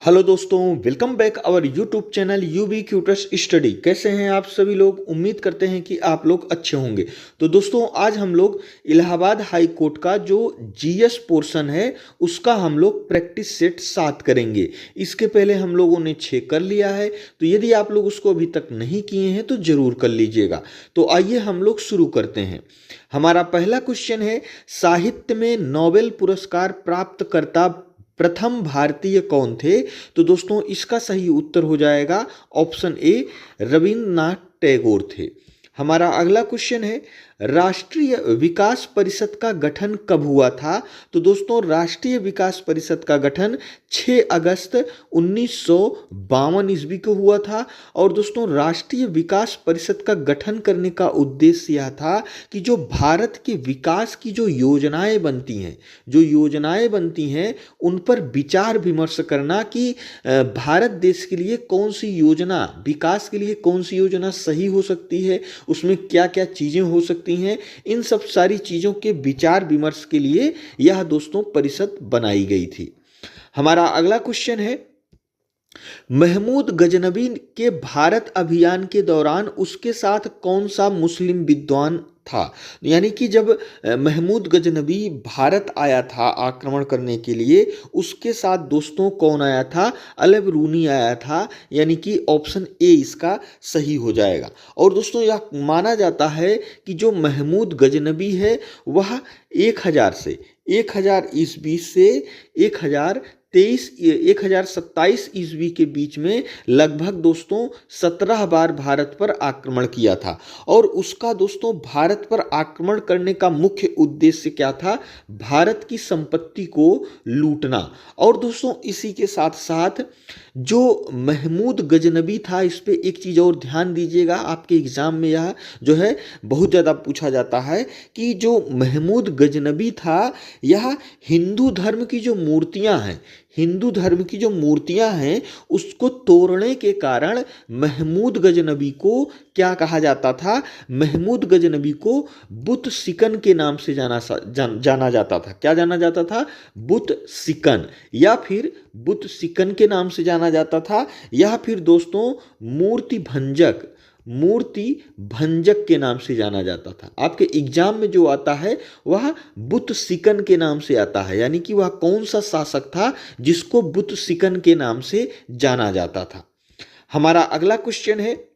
Hello दोस्तों, welcome back our YouTube channel यूबी क्यूटर्स स्टडी। कैसे हैं आप सभी लोग? उम्मीद करते हैं कि आप लोग अच्छे होंगे। तो दोस्तों, आज हम लोग इलाहाबाद हाई कोर्ट का जो जीएस पोर्शन है उसका हम लोग प्रैक्टिस सेट 7 करेंगे। इसके पहले हम लोगों ने 6 कर लिया है, तो यदि आप लोग उसको अभी तक नहीं किए हैं तो जरूर कर लीजिएगा। तो आइए हम लोग शुरू करते हैं। हमारा पहला क्वेश्चन है, साहित्य में नोबेल पुरस्कार प्राप्तकर्ता प्रथम भारतीय कौन थे? तो दोस्तों, इसका सही उत्तर हो जाएगा ऑप्शन ए, रविंद्रनाथ टैगोर थे। हमारा अगला क्वेश्चन है, राष्ट्रीय विकास परिषद का गठन कब हुआ था? तो दोस्तों, राष्ट्रीय विकास परिषद का गठन 6 अगस्त 1952 ईस्वी को हुआ था। और दोस्तों, राष्ट्रीय विकास परिषद का गठन करने का उद्देश्य यह था कि जो भारत के विकास की जो योजनाएं बनती हैं उन पर विचार विमर्श करना कि भारत देश के लिए कौन सी योजना, विकास के लिए कौन सी योजना सही हो सकती है, उसमें क्या क्या चीज़ें हो सकती हैं, इन सब सारी चीज़ों के विचार विमर्श के लिए यह दोस्तों परिषद बनाई गई थी। हमारा अगला क्वेश्चन है, महमूद गजनबी के भारत अभियान के दौरान उसके साथ कौन सा मुस्लिम विद्वान था? यानी कि जब महमूद गजनबी भारत आया था आक्रमण करने के लिए, उसके साथ दोस्तों कौन आया था? अल बरूनी आया था। यानी कि ऑप्शन ए इसका सही हो जाएगा। और दोस्तों, यह माना जाता है कि जो महमूद गजनबी है वह 1000 ईस्वी से 1027 ईस्वी के बीच में लगभग दोस्तों 17 बार भारत पर आक्रमण किया था। और उसका दोस्तों भारत पर आक्रमण करने का मुख्य उद्देश्य क्या था? भारत की संपत्ति को लूटना। और दोस्तों, इसी के साथ साथ जो महमूद गजनबी था, इस पे एक चीज़ और ध्यान दीजिएगा, आपके एग्जाम में यह जो है बहुत ज़्यादा पूछा जाता है कि जो महमूद गजनबी था, यह हिंदू धर्म की जो मूर्तियां हैं उसको तोड़ने के कारण महमूद गजनबी को क्या कहा जाता था? महमूद गजनबी को बुत सिकन के नाम से जाना जाता था। क्या जाना जाता था? बुत सिकन, या फिर बुत सिकन के नाम से जाना जाता था, या फिर दोस्तों मूर्ति भंजक के नाम से जाना जाता था। आपके एग्जाम में जो आता है वह बुत सिकन के नाम से आता है। यानी कि वह कौन सा शासक था जिसको बुत सिकन के नाम से जाना जाता था। हमारा अगला क्वेश्चन है,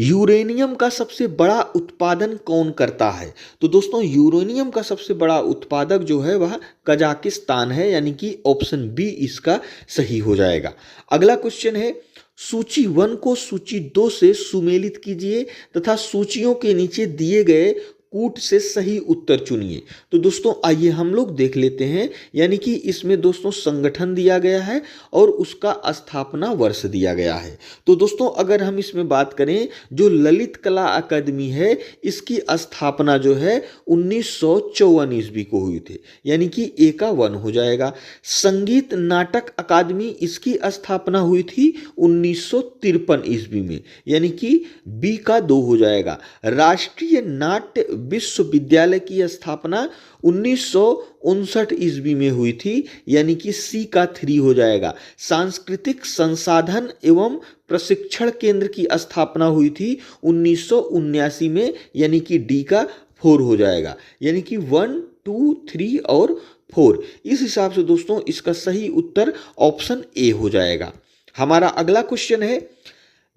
यूरेनियम का सबसे बड़ा उत्पादन कौन करता है? तो दोस्तों, यूरेनियम का सबसे बड़ा उत्पादक जो है वह कजाकिस्तान है। यानी कि ऑप्शन बी इसका सही हो जाएगा। अगला क्वेश्चन है, सूची 1 को सूची 2 से सुमेलित कीजिए तथा सूचियों के नीचे दिए गए कूट से सही उत्तर चुनिए। तो दोस्तों, आइए हम लोग देख लेते हैं। यानी कि इसमें दोस्तों संगठन दिया गया है और उसका स्थापना वर्ष दिया गया है। तो दोस्तों, अगर हम इसमें बात करें, जो ललित कला अकादमी है इसकी स्थापना जो है 1954 ईस्वी को हुई थी। यानी कि ए का 1 हो जाएगा। संगीत नाटक अकादमी, इसकी स्थापना हुई थी 1953 ईस्वी में। यानी कि बी का 2 हो जाएगा। राष्ट्रीय नाट्य विश्वविद्यालय की स्थापना 1959 ईस्वी में हुई थी। यानी कि सी का 3 हो जाएगा। सांस्कृतिक संसाधन एवं प्रशिक्षण केंद्र की स्थापना हुई थी 1979 में। यानी कि डी का 4 हो जाएगा। यानी कि 1, 2, 3 और 4, इस हिसाब से दोस्तों इसका सही उत्तर ऑप्शन ए हो जाएगा। हमारा अगला क्वेश्चन है,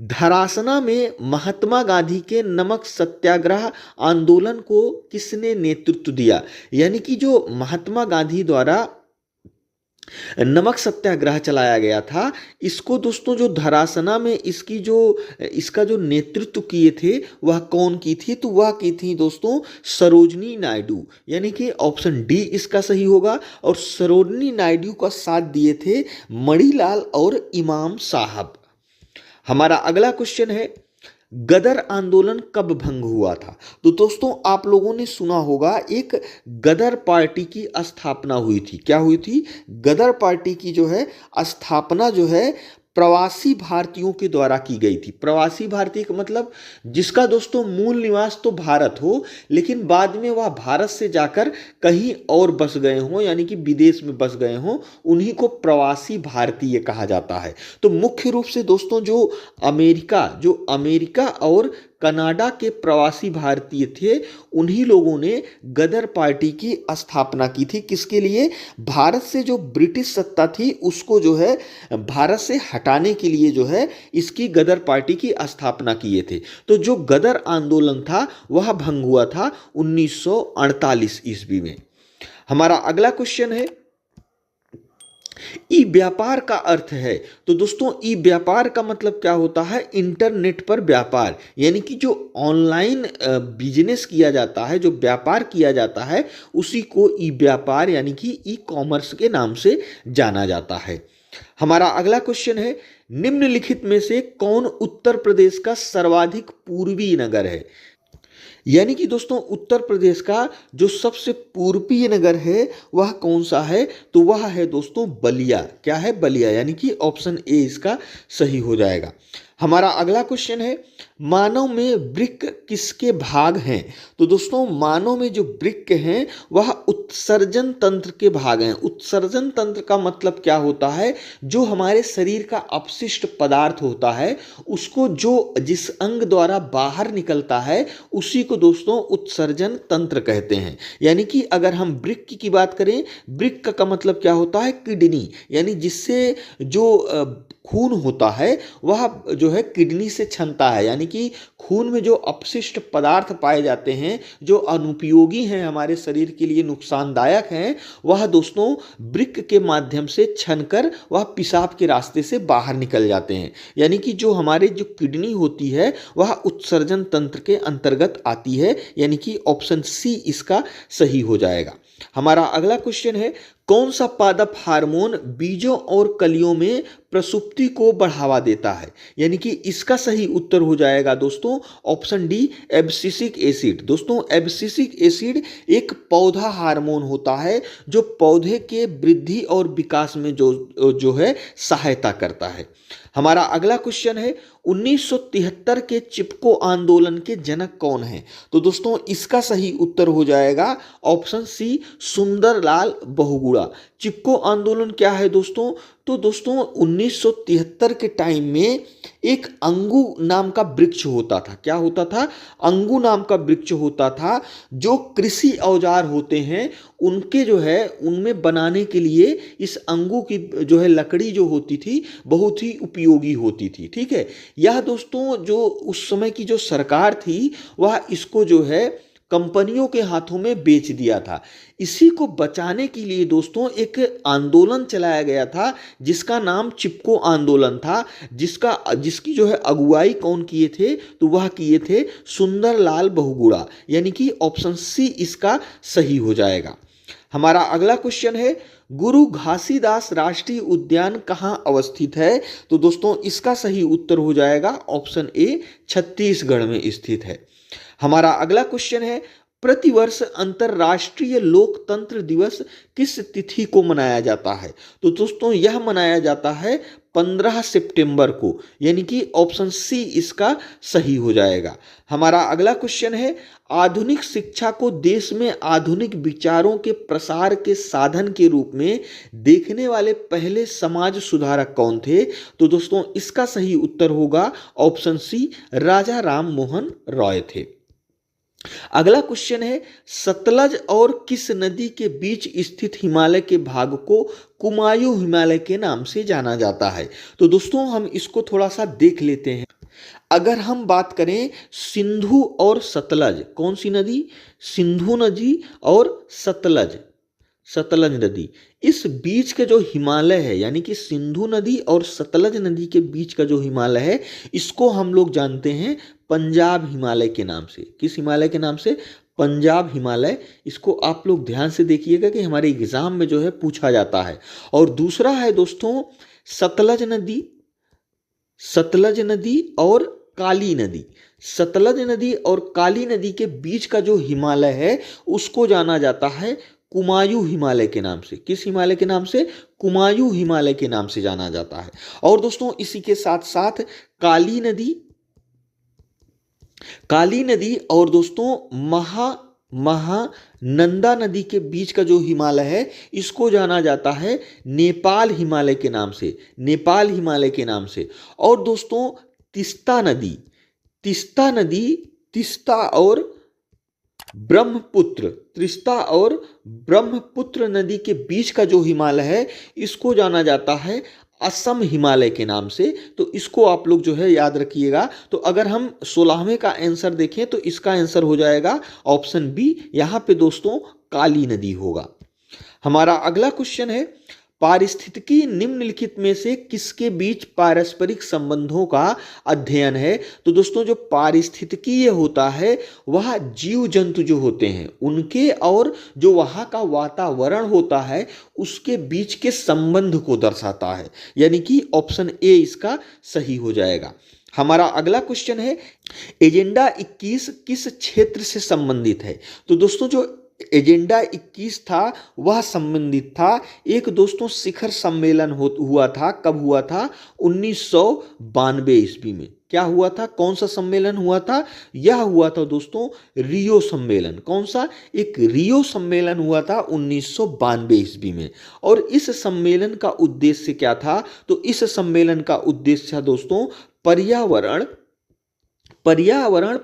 धरासना में महात्मा गांधी के नमक सत्याग्रह आंदोलन को किसने नेतृत्व दिया? यानी कि जो महात्मा गांधी द्वारा नमक सत्याग्रह चलाया गया था, इसको दोस्तों जो धरासना में इसका जो नेतृत्व किए थे वह कौन की थी? तो वह की थी दोस्तों सरोजनी नायडू। यानी कि ऑप्शन डी इसका सही होगा। और सरोजनी नायडू का साथ दिए थे मणिलाल और इमाम साहब। हमारा अगला क्वेश्चन है, गदर आंदोलन कब भंग हुआ था? तो दोस्तों, आप लोगों ने सुना होगा एक गदर पार्टी की स्थापना हुई थी। क्या हुई थी? गदर पार्टी की जो है स्थापना जो है प्रवासी भारतीयों के द्वारा की गई थी। प्रवासी भारतीय का मतलब जिसका दोस्तों मूल निवास तो भारत हो, लेकिन बाद में वह भारत से जाकर कहीं और बस गए हों, यानी कि विदेश में बस गए हों, उन्हीं को प्रवासी भारतीय कहा जाता है। तो मुख्य रूप से दोस्तों जो अमेरिका और कनाडा के प्रवासी भारतीय थे, उन्हीं लोगों ने गदर पार्टी की स्थापना की थी। किसके लिए? भारत से जो ब्रिटिश सत्ता थी उसको जो है भारत से हटाने के लिए जो है इसकी गदर पार्टी की स्थापना किए थे। तो जो गदर आंदोलन था वह भंग हुआ था 1948 ईस्वी में। हमारा अगला क्वेश्चन है, ई व्यापार का अर्थ है। तो दोस्तों ई व्यापार का मतलब क्या होता है? इंटरनेट पर व्यापार, यानी कि जो ऑनलाइन बिजनेस किया जाता है, जो व्यापार किया जाता है, उसी को ई व्यापार यानी कि ई कॉमर्स के नाम से जाना जाता है। हमारा अगला क्वेश्चन है, निम्नलिखित में से कौन उत्तर प्रदेश का सर्वाधिक पूर्वी नगर है? यानी कि दोस्तों उत्तर प्रदेश का जो सबसे पूर्वीय नगर है वह कौन सा है? तो वह है दोस्तों बलिया। क्या है? बलिया, यानी कि ऑप्शन ए इसका सही हो जाएगा। हमारा अगला क्वेश्चन है, मानव में वृक्क किसके भाग हैं? तो दोस्तों मानव में जो वृक्क हैं वह उत्सर्जन तंत्र के भाग हैं। उत्सर्जन तंत्र का मतलब क्या होता है? जो हमारे शरीर का अपशिष्ट पदार्थ होता है उसको जो जिस अंग द्वारा बाहर निकलता है उसी को दोस्तों उत्सर्जन तंत्र कहते हैं। यानी कि अगर हम वृक्क की बात करें, वृक्क का मतलब क्या होता है? किडनी, यानी जिससे जो खून होता है वह जो है किडनी से छनता है। यानी कि खून में जो अपशिष्ट पदार्थ पाए जाते हैं जो अनुपयोगी हैं, हमारे शरीर के लिए नुकसानदायक हैं, वह दोस्तों वृक्क के माध्यम से छनकर वह पेशाब के रास्ते से बाहर निकल जाते हैं। यानी कि जो हमारे जो किडनी होती है वह उत्सर्जन तंत्र के अंतर्गत आती है, यानी कि ऑप्शन सी इसका सही हो जाएगा। हमारा अगला क्वेश्चन है, कौन सा पादप हार्मोन बीजों और कलियों में प्रसुप्ति को बढ़ावा देता है? यानी कि इसका सही उत्तर हो जाएगा दोस्तों ऑप्शन डी, एब्सिसिक एसिड। दोस्तों एब्सिसिक एसिड एक पौधा हार्मोन होता है जो पौधे के वृद्धि और विकास में जो है सहायता करता है। हमारा अगला क्वेश्चन है, 1973 के चिपको आंदोलन के जनक कौन हैं? तो दोस्तों इसका सही उत्तर हो जाएगा ऑप्शन सी, सुंदरलाल बहुगुणा। चिपको आंदोलन क्या है दोस्तों? तो दोस्तों 1973 के टाइम में एक अंगू नाम का वृक्ष होता था। क्या होता था? अंगू नाम का वृक्ष होता था। जो कृषि औजार होते हैं उनके जो है उनमें बनाने के लिए इस अंगू की जो है लकड़ी जो होती थी बहुत ही उपयोगी होती थी। ठीक है, यह दोस्तों जो उस समय की जो सरकार थी वह इसको जो है कंपनियों के हाथों में बेच दिया था। इसी को बचाने के लिए दोस्तों एक आंदोलन चलाया गया था जिसका नाम चिपको आंदोलन था, जिसकी जो है अगुवाई कौन किए थे? तो वह किए थे सुंदरलाल बहुगुणा, यानी कि ऑप्शन सी इसका सही हो जाएगा। हमारा अगला क्वेश्चन है, गुरु घासीदास राष्ट्रीय उद्यान कहाँ अवस्थित है? तो दोस्तों इसका सही उत्तर हो जाएगा ऑप्शन ए, छत्तीसगढ़ में स्थित है। हमारा अगला क्वेश्चन है, प्रतिवर्ष अंतर्राष्ट्रीय लोकतंत्र दिवस किस तिथि को मनाया जाता है? तो दोस्तों यह मनाया जाता है 15 सितंबर को, यानी कि ऑप्शन सी इसका सही हो जाएगा। हमारा अगला क्वेश्चन है, आधुनिक शिक्षा को देश में आधुनिक विचारों के प्रसार के साधन के रूप में देखने वाले पहले समाज सुधारक कौन थे? तो दोस्तों इसका सही उत्तर होगा ऑप्शन सी, राजा राम मोहन रॉय थे। अगला क्वेश्चन है, सतलज और किस नदी के बीच स्थित हिमालय के भाग को कुमायूं हिमालय के नाम से जाना जाता है? तो दोस्तों हम इसको थोड़ा सा देख लेते हैं। अगर हम बात करें सिंधु और सतलज, कौन सी नदी? सिंधु नदी और सतलज नदी, इस बीच का जो हिमालय है, यानी कि सिंधु नदी और सतलज नदी के बीच का जो हिमालय है इसको हम लोग जानते हैं पंजाब हिमालय के नाम से। किस हिमालय के नाम से? पंजाब हिमालय। इसको आप लोग ध्यान से देखिएगा कि हमारे एग्जाम में जो है पूछा जाता है। और दूसरा है दोस्तों सतलज नदी और काली नदी। सतलज नदी और काली नदी के बीच का जो हिमालय है उसको जाना जाता है कुमायूं हिमालय के नाम से। किस हिमालय के नाम से? कुमायूं हिमालय के नाम से जाना जाता है। और दोस्तों इसी के साथ साथ काली नदी और दोस्तों महानंदा नदी के बीच का जो हिमालय है, इसको जाना जाता है नेपाल हिमालय के नाम से, नेपाल हिमालय के नाम से। और दोस्तों तीस्ता और ब्रह्मपुत्र नदी के बीच का जो हिमालय है, इसको जाना जाता है असम हिमालय के नाम से। तो इसको आप लोग जो है याद रखिएगा। तो अगर हम 16वें का आंसर देखें तो इसका आंसर हो जाएगा ऑप्शन बी, यहां पे दोस्तों काली नदी होगा। हमारा अगला क्वेश्चन है, पारिस्थितिकी निम्नलिखित में से किसके बीच पारस्परिक संबंधों का अध्ययन है? तो दोस्तों जो पारिस्थितिकी होता है वह जीव जंतु जो होते हैं उनके और जो वहाँ का वातावरण होता है उसके बीच के संबंध को दर्शाता है, यानी कि ऑप्शन ए इसका सही हो जाएगा। हमारा अगला क्वेश्चन है, एजेंडा 21 किस क्षेत्र से संबंधित है? तो दोस्तों जो एजेंडा 21 था वह संबंधित था एक दोस्तों शिखर सम्मेलन हुआ था। कब हुआ था? 1992 ईस्वी में। क्या हुआ था? कौन सा सम्मेलन हुआ था? यह हुआ था दोस्तों रियो सम्मेलन। कौन सा? एक रियो सम्मेलन हुआ था 1992 ईस्वी में। और इस सम्मेलन का उद्देश्य क्या था? तो इस सम्मेलन का उद्देश्य था दोस्तों पर्यावरण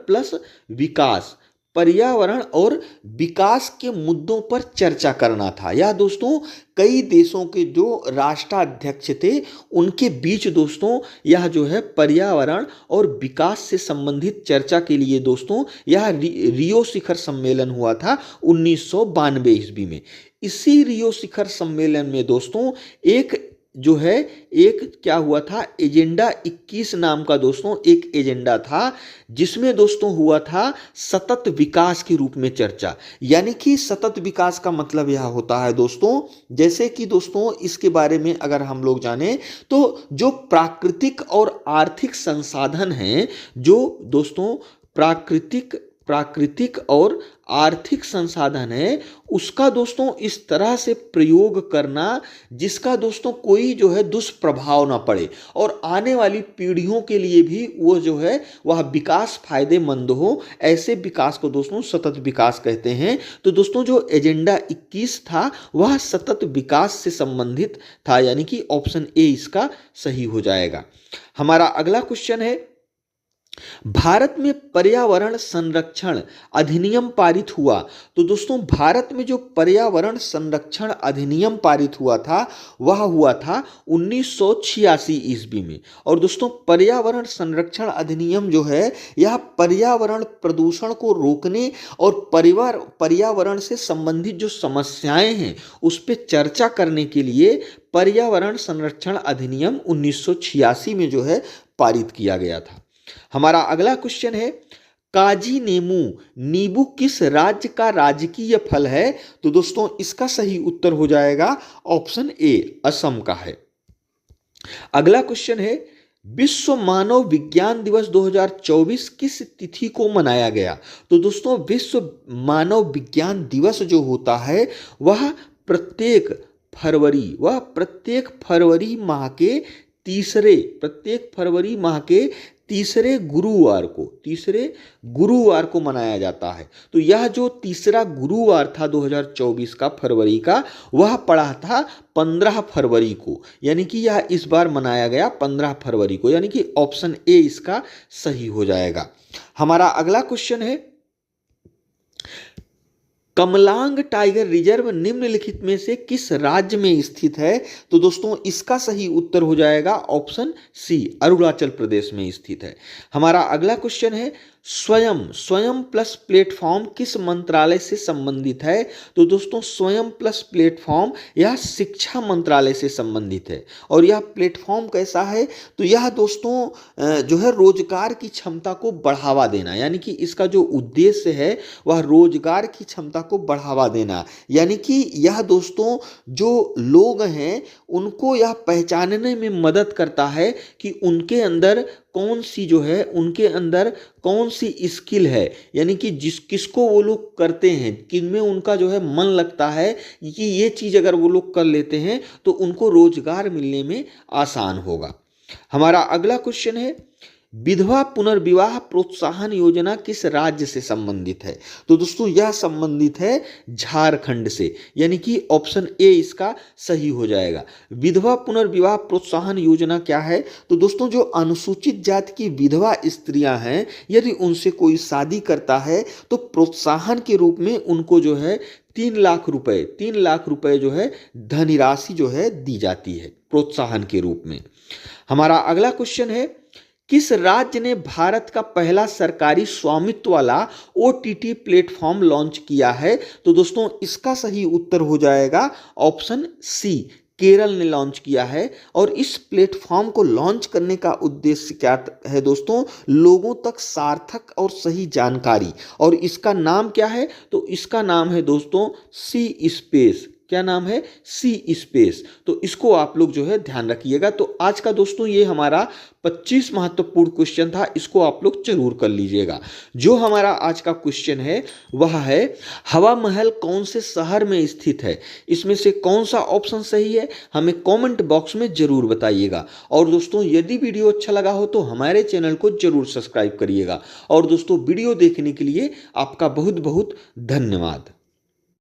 प्लस विकास, पर्यावरण और विकास के मुद्दों पर चर्चा करना था। यह दोस्तों कई देशों के जो राष्ट्राध्यक्ष थे उनके बीच दोस्तों यह जो है पर्यावरण और विकास से संबंधित चर्चा के लिए दोस्तों यह रियो शिखर सम्मेलन हुआ था 1992 ईस्वी में। इसी रियो शिखर सम्मेलन में दोस्तों एक क्या हुआ था, एजेंडा 21 नाम का दोस्तों एक एजेंडा था जिसमें दोस्तों हुआ था सतत विकास के रूप में चर्चा। यानी कि सतत विकास का मतलब यह होता है दोस्तों, जैसे कि दोस्तों इसके बारे में अगर हम लोग जाने तो जो प्राकृतिक और आर्थिक संसाधन हैं, जो दोस्तों प्राकृतिक और आर्थिक संसाधन है उसका दोस्तों इस तरह से प्रयोग करना जिसका दोस्तों कोई जो है दुष्प्रभाव ना पड़े और आने वाली पीढ़ियों के लिए भी वो जो है वह विकास फायदेमंद हो, ऐसे विकास को दोस्तों सतत विकास कहते हैं। तो दोस्तों जो एजेंडा 21 था वह सतत विकास से संबंधित था, यानी कि ऑप्शन ए इसका सही हो जाएगा। हमारा अगला क्वेश्चन है, भारत में पर्यावरण संरक्षण अधिनियम पारित हुआ। तो दोस्तों भारत में जो पर्यावरण संरक्षण अधिनियम पारित हुआ था वह हुआ था 1986 ईस्वी में। और दोस्तों पर्यावरण संरक्षण अधिनियम जो है यह पर्यावरण प्रदूषण को रोकने और पर्यावरण से संबंधित जो समस्याएं हैं उस पर चर्चा करने के लिए पर्यावरण संरक्षण अधिनियम 1986 में जो है पारित किया गया था। हमारा अगला क्वेश्चन है, काजी नींबू किस राज्य का राजकीय फल है? तो दोस्तों इसका सही उत्तर हो जाएगा ऑप्शन ए, असम का है। अगला क्वेश्चन है, विश्व मानव विज्ञान दिवस 2024 किस तिथि को मनाया गया? तो दोस्तों विश्व मानव विज्ञान दिवस जो होता है वह प्रत्येक फरवरी माह के तीसरे गुरुवार को मनाया जाता है। तो यह जो तीसरा गुरुवार था 2024 का फरवरी का वह पड़ा था 15 फरवरी को, यानी कि यह इस बार मनाया गया 15 फरवरी को, यानी कि ऑप्शन ए इसका सही हो जाएगा। हमारा अगला क्वेश्चन है, कमलांग टाइगर रिजर्व निम्नलिखित में से किस राज्य में स्थित है? तो दोस्तों इसका सही उत्तर हो जाएगा ऑप्शन सी, अरुणाचल प्रदेश में स्थित है। हमारा अगला क्वेश्चन है, स्वयं प्लस प्लेटफॉर्म किस मंत्रालय से संबंधित है? तो दोस्तों स्वयं प्लस प्लेटफॉर्म यह शिक्षा मंत्रालय से संबंधित है। और यह प्लेटफॉर्म कैसा है? तो यह दोस्तों जो है रोजगार की क्षमता को बढ़ावा देना, यानी कि इसका जो उद्देश्य है वह रोजगार की क्षमता को बढ़ावा देना, यानी कि यह दोस्तों जो लोग हैं उनको यह पहचानने में मदद करता है कि उनके अंदर कौन सी जो है उनके अंदर कौन सी स्किल है, यानी कि किसको वो लोग करते हैं, किनमें उनका जो है मन लगता है कि ये चीज़ अगर वो लोग कर लेते हैं तो उनको रोजगार मिलने में आसान होगा। हमारा अगला क्वेश्चन है, विधवा पुनर्विवाह प्रोत्साहन योजना किस राज्य से संबंधित है? तो दोस्तों यह संबंधित है झारखंड से, यानी कि ऑप्शन ए इसका सही हो जाएगा। विधवा पुनर्विवाह प्रोत्साहन योजना क्या है? तो दोस्तों जो अनुसूचित जाति की विधवा स्त्रियां हैं, यदि उनसे कोई शादी करता है तो प्रोत्साहन के रूप में उनको जो है 3 लाख रुपए जो है धनराशि जो है दी जाती है प्रोत्साहन के रूप में। हमारा अगला क्वेश्चन है, किस राज्य ने भारत का पहला सरकारी स्वामित्व वाला OTT प्लेटफॉर्म लॉन्च किया है? तो दोस्तों इसका सही उत्तर हो जाएगा ऑप्शन सी, केरल ने लॉन्च किया है। और इस प्लेटफॉर्म को लॉन्च करने का उद्देश्य क्या है दोस्तों? लोगों तक सार्थक और सही जानकारी। और इसका नाम क्या है? तो इसका नाम है दोस्तों सी स्पेस। क्या नाम है? सी स्पेस। तो इसको आप लोग जो है ध्यान रखिएगा। तो आज का दोस्तों ये हमारा 25 महत्वपूर्ण क्वेश्चन था, इसको आप लोग जरूर कर लीजिएगा। जो हमारा आज का क्वेश्चन है वह है, हवा महल कौन से शहर में स्थित है? इसमें से कौन सा ऑप्शन सही है हमें कमेंट बॉक्स में जरूर बताइएगा। और दोस्तों यदि वीडियो अच्छा लगा हो तो हमारे चैनल को जरूर सब्सक्राइब करिएगा। और दोस्तों वीडियो देखने के लिए आपका बहुत बहुत धन्यवाद।